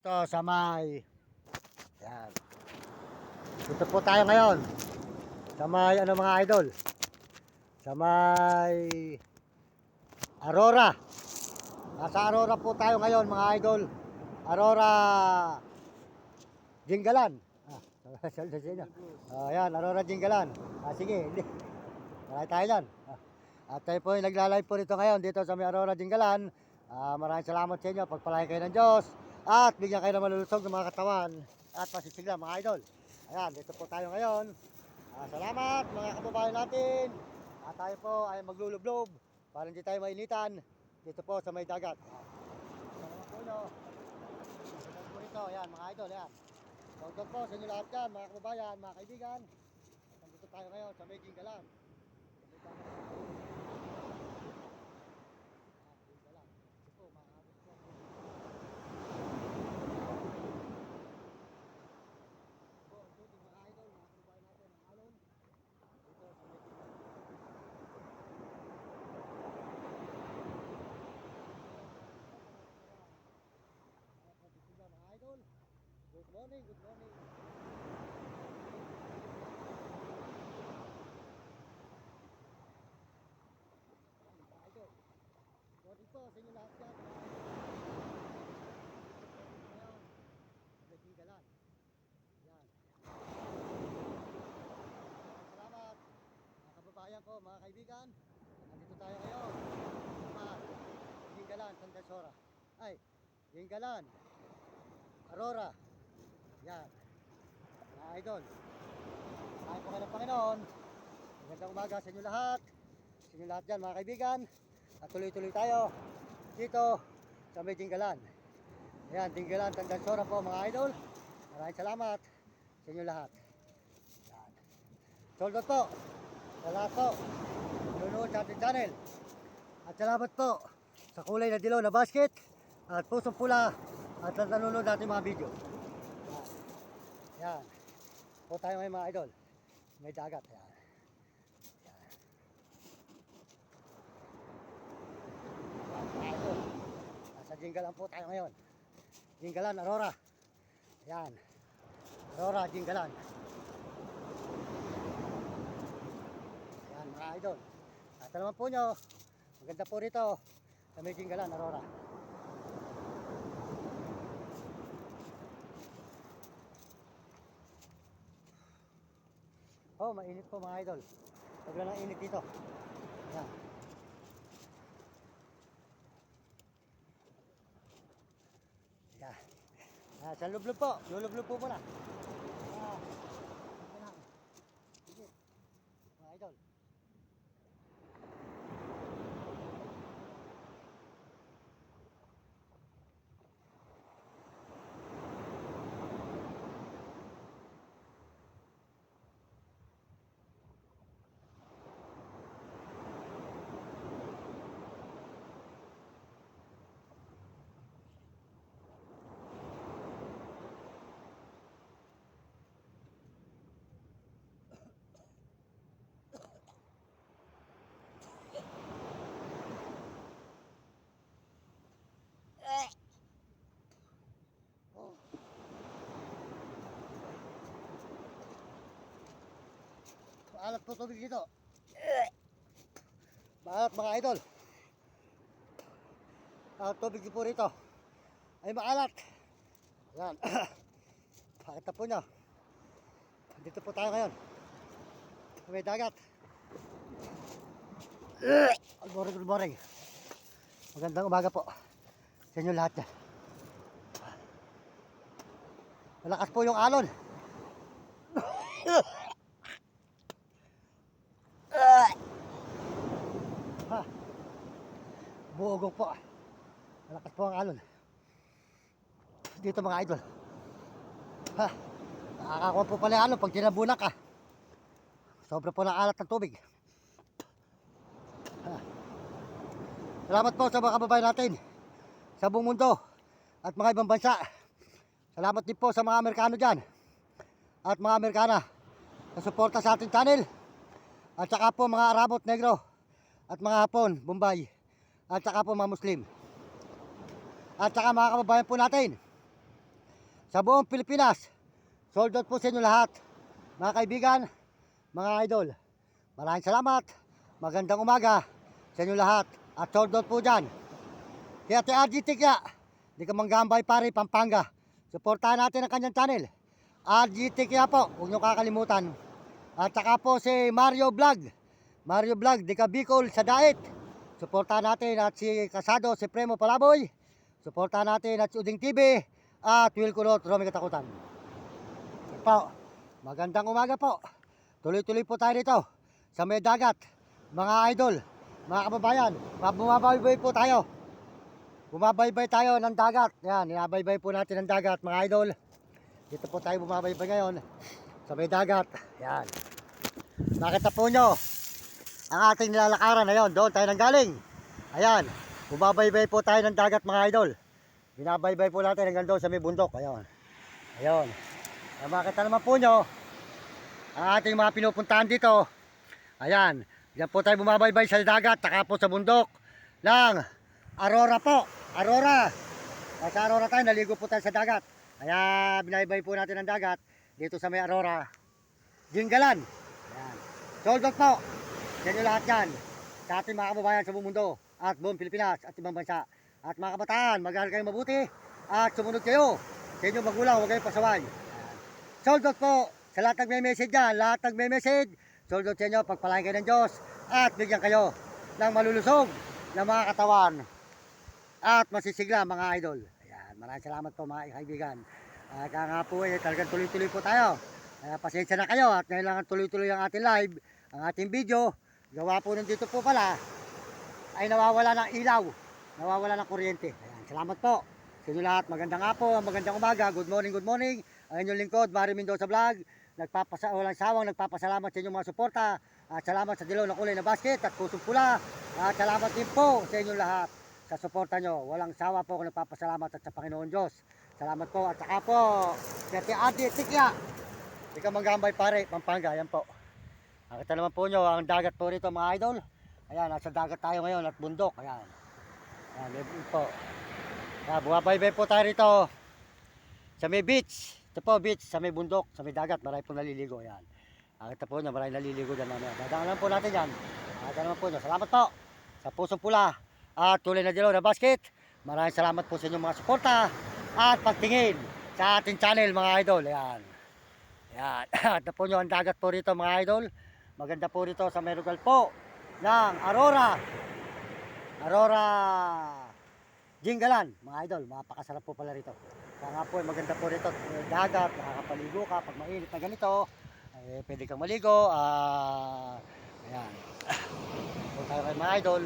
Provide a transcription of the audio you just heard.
Dito sa may, yan. Dito po tayo ngayon. Sa may ano mga idol? Sa may Aurora. Nasa Aurora po tayo ngayon mga idol. Aurora Jinggalan. Salda sa inyo. Yan, Aurora Jinggalan. Sige, hindi. Marami tayo dyan. At tayo po yung nagla-live po rito ngayon dito sa may Aurora Jinggalan. Maraming salamat sa inyo. Pagpalain kayo ng Diyos. At bigyan kayo ng malulusog ng mga katawan. At masisigla mga idol. Ayan, dito po tayo ngayon. Salamat mga kababayan natin. At tayo po ay maglulublob para hindi tayo mainitan dito po sa may dagat. Salamat po nyo. Salamat po rito. Ayan mga idol. Ayan. Shoutout po sa inyo lahat dyan mga kababayan, mga kaibigan. Nandito tayo ngayon sa may Jinggalan. Good morning, good morning. Idol. Morning po sa inyo lahat dyan. Ngayon, sa Jinggalan. Yan. Salamat. Mga kababayan ko, mga kaibigan. Nandito tayo ngayon. Sa Jinggalan, Tandasora. Ay, Jinggalan. Aurora. Yan. Mga idol. Kain po kayo ng Panginoon. Magandang umaga sa inyo lahat. Sa inyo lahat dyan mga kaibigan. At tuloy-tuloy tayo dito sa may Jinggalan. Yan, Jinggalan, Tandasora po mga idol. Maraming salamat sa inyo lahat. Yan. Soldot po sa lahat po nanonood sa ating channel. At salamat po sa kulay na dilaw na basket at pusong pula at sa nanonood natin mga video. Yan. Po tayo ngayon mga idol. May dagat. Yan. Yan. Mga idol. Nasa Jinggalan po tayo ngayon. Jinggalan, Aurora. Yan. Aurora, Jinggalan. Yan mga idol. At naman po nyo, maganda po rito sa may Jinggalan, Aurora. Oh, mainit po mga idol. Sobrang lang init dito. Yan. Yan. Sa lublob po. Lulublob po muna. Sige. Mga idol. Maalat po tubig dito. Maalat mga idol. Tubig po rito ay maalat. Yan. Pakita po nyo. Dito po tayo ngayon. May dagat. Good morning, good morning. Magandang umaga po sa inyo lahat yan. Malakas po yung alon. Buogong po. Malakas po ang alon. Dito mga idol. Nakakakuha po pala yung alon pag tinabunak ka. Sobra po ng alat ng tubig. Salamat po sa mga kababayan natin sa buong mundo at mga ibang bansa. Salamat din po sa mga Amerikano dyan at mga Amerikana na suporta sa ating channel. At saka po mga Arabot Negro at mga Hapon, Bombay. At saka po mga Muslim. At saka mga kababayan po natin sa buong Pilipinas. Sold out po sa inyo lahat. Mga kaibigan, mga idol. Maraming salamat. Magandang umaga sa inyo lahat. At sold out po dyan. Kaya Ate RG Tikya, di ka manggambay pare, Pampanga. Suportahan natin ang kanyang channel. RG Tikya po, huwag nyo kakalimutan. At saka po si Mario Vlog. Mario Vlog, di ka Bicol sa Dait. Suportahan natin at si Casado, si Premo Palaboy. Suportahan natin at si Uding TV at Will Kulot, Romy Katakutan. Po, magandang umaga po. Tuloy-tuloy po tayo dito sa may dagat. Mga idol, mga kababayan, bumabaybay po tayo. Bumabaybay tayo ng dagat. Yan, inabaybay po natin ng dagat mga idol. Dito po tayo bumabaybay ngayon sa may dagat. Yan. Nakita po nyo ang ating nilalakaran na yun. Doon tayo nanggaling. Ayan. Bumabaybay po tayo ng dagat mga idol. Binabaybay po natin hanggang doon sa may bundok. Ayan. Ayan. Makita naman po nyo ang ating mga pinupuntahan dito. Ayan. Diyan po tayo bumabaybay sa dagat. Taka po sa bundok ng Aurora po. Aurora. Sa Aurora tayo. Naligo po tayo sa dagat. Kaya binaybay po natin ang dagat dito sa may Aurora. Jinggalan. Ayan. Sold out po. Yan yung lahat yan sa ating mga kababayan sa buong mundo at buong Pilipinas at ibang bansa. At mga kabataan, mag-aaral kayong mabuti at sumunod kayo sa inyong magulang, huwag kayong pasaway. Sold out po sa lahat nagme-message dyan, lahat nagme-message. Sold out sa inyo, pagpalain kayo ng Diyos at bigyan kayo ng malulusog na mga katawan at masisigla mga idol. Ayan, maraming salamat po mga kaibigan. Kaya nga po talagang tuloy-tuloy po tayo. Pasensya na kayo at ngayon lang tuloy-tuloy ang ating live, ang ating video. Gawa po nandito po pala ay nawawala ng ilaw, nawawala ng kuryente. Ayan, salamat po sa inyo lahat. Magandang hapon, magandang umaga. Good morning, good morning. Ang inyong lingkod, Mari Mendoza Vlog. Walang sawang nagpapasalamat sa inyong mga suporta. At salamat sa dilaw na kulay na basket at pusong pula. At salamat din po sa inyong lahat sa suporta nyo. Walang sawa po ako nagpapasalamat at sa Panginoon Diyos. Salamat po. At saka po, Ate RG Tikya, di ka manggambay pare, Pampanga. Ayan po. Nakita naman po nyo ang dagat po rito mga idol. Ayan, nasa dagat tayo ngayon at bundok. Ayan. Ayan, po. Ayan, bumabaybay po tayo rito sa may beach. Ito po beach, sa may bundok, sa may dagat. Marami pong naliligo. Ayan. Nakita po nyo, marami naliligo dyan. Dadaan po natin yan. Nakita naman po nyo. Salamat po sa pusong pula at tulay na dilaw na basket. Maraming salamat po sa inyong mga suporta at pagtingin sa ating channel mga idol. Ayan. Ayan. Ito po nyo ang dagat po rito mga idol. Maganda po rito sa may lugar po ng Aurora. Aurora Jinggalan, mga idol. Mapakasarap po pala rito. Kaya nga po, maganda po rito. Dagat, nakakapaligo ka. Pag mainit na ganito, pwede kang maligo. Ayan. Po tayo kay mga idol.